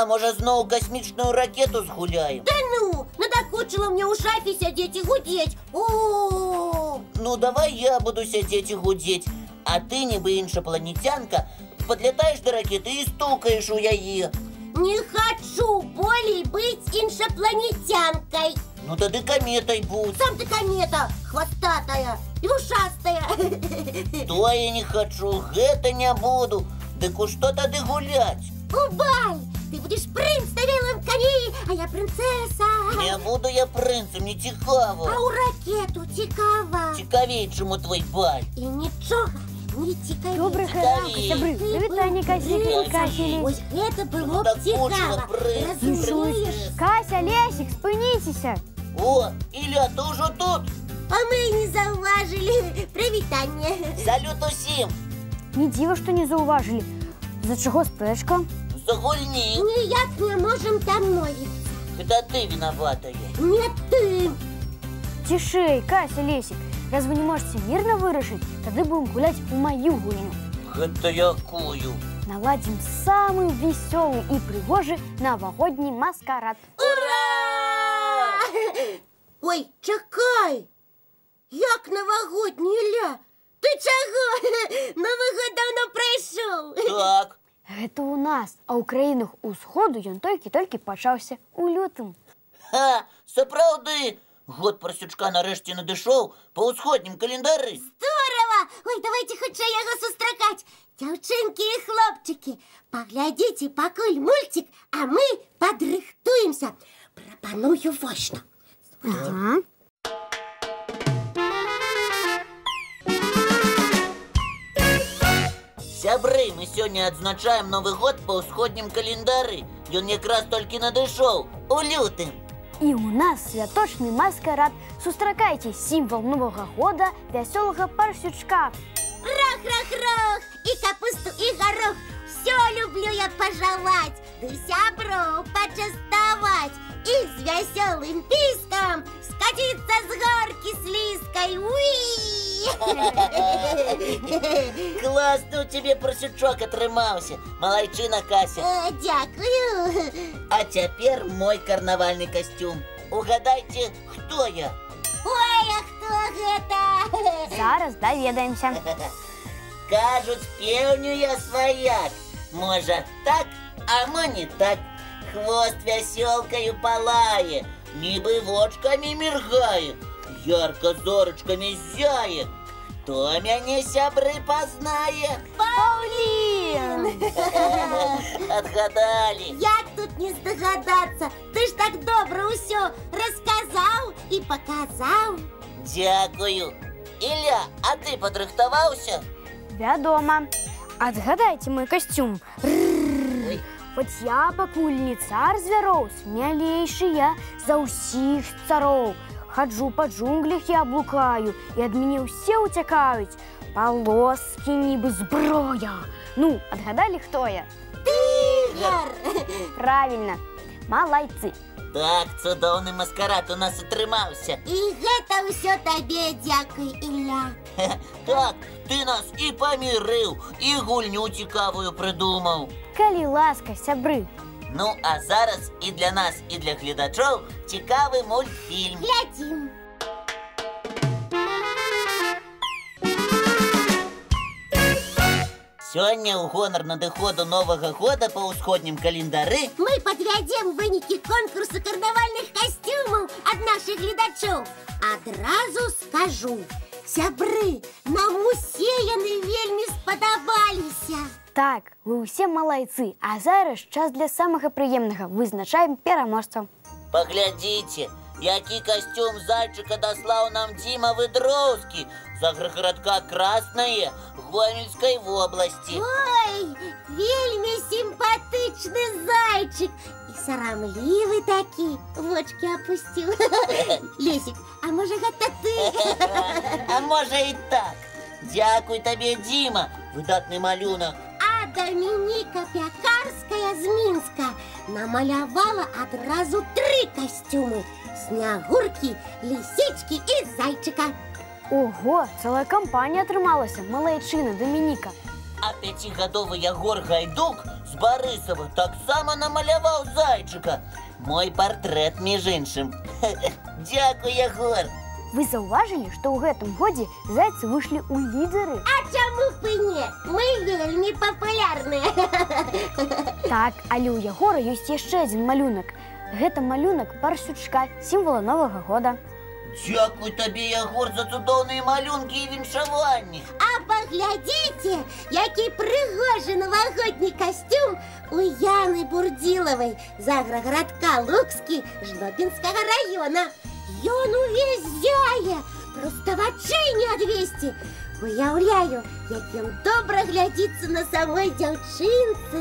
може знову космічну ракету згуляємо? Да ну, надокучило мне у шафе сидеть и гудеть. О-о-о! Ну, давай я буду сидеть и гудеть, а ты, ніби іншопланетянка, подлетаешь до ракеты и стукаешь у яе. Не хочу более быть иншопланетянкой. Ну, тады кометой будь. Сам ты комета, хвостатая и ушастая. То я не хочу, гэта не буду. Дык у что тады гулять? Убай! Ты будешь принц на белом коне, а я принцесса. Не буду я принцем, не цікаво. А у ракету цікава. Цікавей, чому твой баль. І нічого не цікавей. Добрых ранку, сябры. Привітанне, Касік, Кася, Ось гэта было б Так цікава. точно, принц. Разумееш? Кася, Лесик, спыніцеся. О, Ілля, ти уже тут? А мы і не заўважылі. Прывітанне. Салют усім. Не дзіва, што не заўважылі. За чаго спрэчка? За гульні. Ніяк не можем домовиться. Это ты виноватая. Не ты. Цішэй, Кася, Лесик. Раз вы не можете мирно вырашить, тогда будем гулять в мою гульню. Гэта якую? Наладим самый веселый и пригожий новогодний маскарад. Ура! Ой, чакай! Як новогодний, Ілля? Ты чаго? Новый год давно пройшоў. Так. Это у нас, а у краінах усходу ён толькі-толькі пачаўся у лютым. Ха, сапраўды. Год Парсючка нарэшце надышоў па ўсходнім календары. Здорово! Ой, давайте хутчэй яго сустракаць. Дзяўчынкі і хлопчыкі, паглядзіце пакуль мультик, а мы падрыхтуемся. Прапаную вось што. Ага. Сябры, мы сёння адзначаем Новы год па ўсходнім календары. Ён якраз толькі надышоў у лютым. И у нас святочный маскарад. Сустракайте символ Нового года веселого Парсючка. Рах-рах-рах! И капусту, и горох. Все люблю я пожелать. Да сябров почастовать. И с веселым писком скатиться с горки слизкой. Уи! Класно у тебе Парсючок атрымаўся. Малайчына, Кася. Дякую. А цяпер мой карнавальны касцюм. Угадайце, хто я? Ой, а кто гэта? Зараз доведаемся. Кажуць, пеўню я сваяк. Можа так, а мо не так. Хвост вясёлкаю палае, нібы вочкамі міргае, ярко зорачкамі зяе. Хто мяне, сябры, пазнае? Паулін! Адгадалі. Як тут не здагадаться? Ты ж так добра ўсё расказаў і паказаў. Дзякую. Ілля, а ты падрыхтаваўся? Вядома. Отгадайте мой костюм. Ой. Вот я пакуль не цар звяроў, смялейшы я за ўсіх цароў. Хаджу па джунглях я блукаю, і ад мяне ўсе ўцякаюць. Палоскі нібы зброя. Ну, отгадали, хто я? Тигр! Правильно. Малайцы. Так, цудоўны маскарад у нас атрымаўся. І гэта ўсё табе дзякуй, Ілля. Так, ты нас і памірыў, і гульню цікавую прыдумаў. Калі ласка, сябры. Ну, а зараз і для нас, і для гледачоў цікавы мультфільм. Глядзім. Сёння ў гонар надыходу Новага года па ўсходнім календары Мы падвядзем вынікі конкурсу карнавальных касцюмаў ад нашых гледачоў. Адразу скажу, сябры, нам усе яны вельмі спадабаліся. Так, вы ўсе малайцы, а зараз час для самага прыемнага. Вызначаем пераможцаў. Паглядзіце, які касцюм зайчыка даслаў нам Дзіма Выдроўскі з аграгарадка Краснае Гомельскай вобласці. Ой, вельмі сімпатычны зайчык. І сарамлівы такі, вочки апусціў. Лесік, а можа гэта ты? А можа і так. Дзякуй табе, Дзіма, выдатны малюнак. А Дамініка Пякарская з Мінска намалявала адразу 3 касцюмы: снягуркі, лисичкі і зайчыка. Ого, целая кампанія атрымалася. Малайчына, Дамініка. А 5-гадовы Ягор Гайдук з Барисова таксама намаляваў зайчыка. Мой партрэт, між іншым. Дзякуй, Ягор. Вы заўважылі, што ў гэтым годзе зайцы выйшлі ў лідеры? А чаму б і не? Мы вельмі папулярныя. Так, але ў Ягора ёсць яшчэ адзін малюнак. Гэта малюнак барсучка, сімвала Новага года. Дзякуй табе, Ягор, за цудоўныя малюнкі і віншаванні. А паглядзіце, які прыгожы навагодні касцюм у Яны Бурдзілавай з аграгарадка Лукскі Жлобінскага раёна. Ён увесь зяе, проста вачэй не адвесці. Уяўляю, як ён добра глядзіцца на самой дзяўчынцы.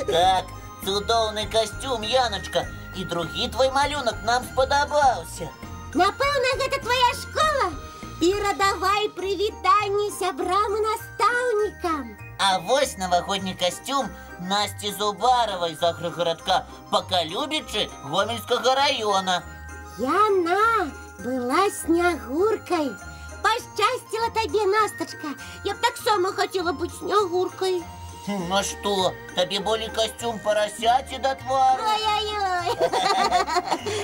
Так, цудоўны касцюм, Яночка. І другі твой малюнак нам спадабаўся. Напэўна, гэта твая школа? Перадавай прывітанне сябрам і настаўнікам. А вось навагодні касцюм Насці Зубаравай з аграгарадка Пакалюбічы Гомельскага раёна. Яна была Снягуркай. Пашчасціла табе, Настачка. Я б таксама хацела быць Снягуркай. А што, табе болей касцюм парасяці да твару? Ой-ой-ой.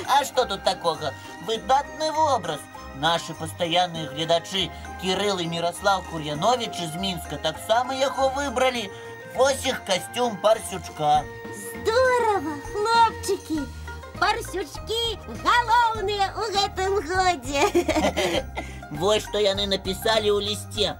А што тут такога? Выдатны вобраз. Нашы пастаянныя гледачы Кірыл і Міраслаў Кур'яновічы з Мінска таксама яго выбралі. Вось іх касцюм барсючка. Здорава, хлопчыкі. Барсючкі галоўныя ў гэтым годзе. Вось што яны напісалі ў лісце.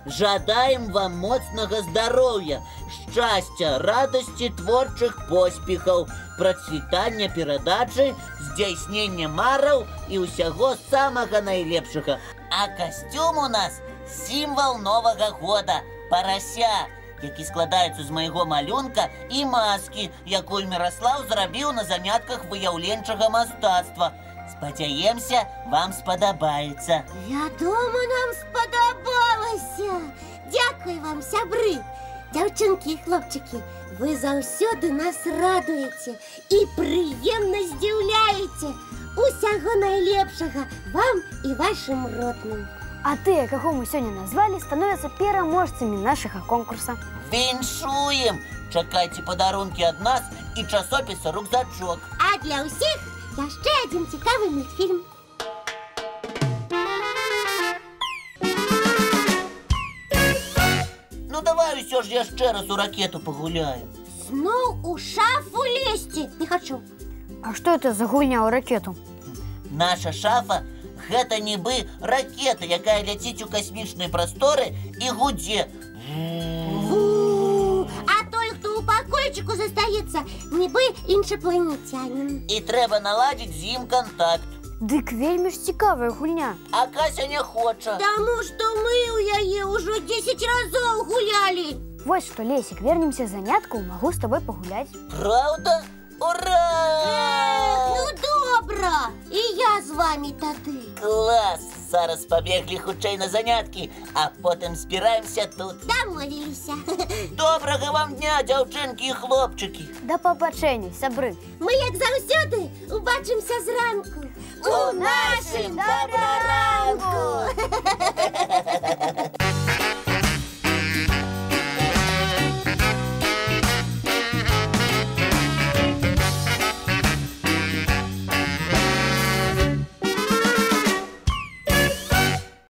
Жадаем вам моцнага здароўя, шчасця, радасці, творчых поспехаў, працвітання перадачы, здзяйснення мараў і ўсяго самага найлепшага. А касцюм у нас сімвал Новага года – парася, які складаецца з майго малюнка і маскі, якую Міраслаў зрабіў на занятках выяўленчага мастацтва. Спадзяемся, вам спадабаецца. Вядома, нам спадабалася. Дзякуй вам, сябры. Дзяўчынкі і хлопчыкі, вы заўсёды нас радуеце і прыемна здзіўляеце. Усяго найлепшага вам і вашым родным. А тыя, каго мы сёння назвалі, становяцца пераможцамі нашага конкурса. Віншуем! Чакайце падарункі ад нас і часопіса «Рюкзачок». А для ўсіх яшчэ адзін цікавы мультфільм. Ну давай усё ж яшчэ раз у ракету пагуляем. Зноў у шафу лезці не хачу. А што это за гульня ў ракету? Наша шафа – гэта нібы ракета, якая ляціць у касмічныя прасторы і гудзе. А той, хто ў пакойчыку застаецца, нібы іншапланецянін. І трэба наладзіць з ім кантакт. Дык вельмі ж цікавая гульня. А Кася не хоча. Таму што мы ў яе ўжо 10 разоў гулялі. Вось што, Лесік, вернемся з заняткаў, магу з табой пагуляць. Праўда? Ура! Ну добра, і я з вамі тады. Клас! Зараз пабеглі хутчэй на заняткі, а потым збіраемся тут. Дамовіліся. Добрага вам дня, дзяўчынкі і хлопчыкі. Да пабачэння, сябры. Мы, як заўсёды, убачымся зранку. У нашым добраранку!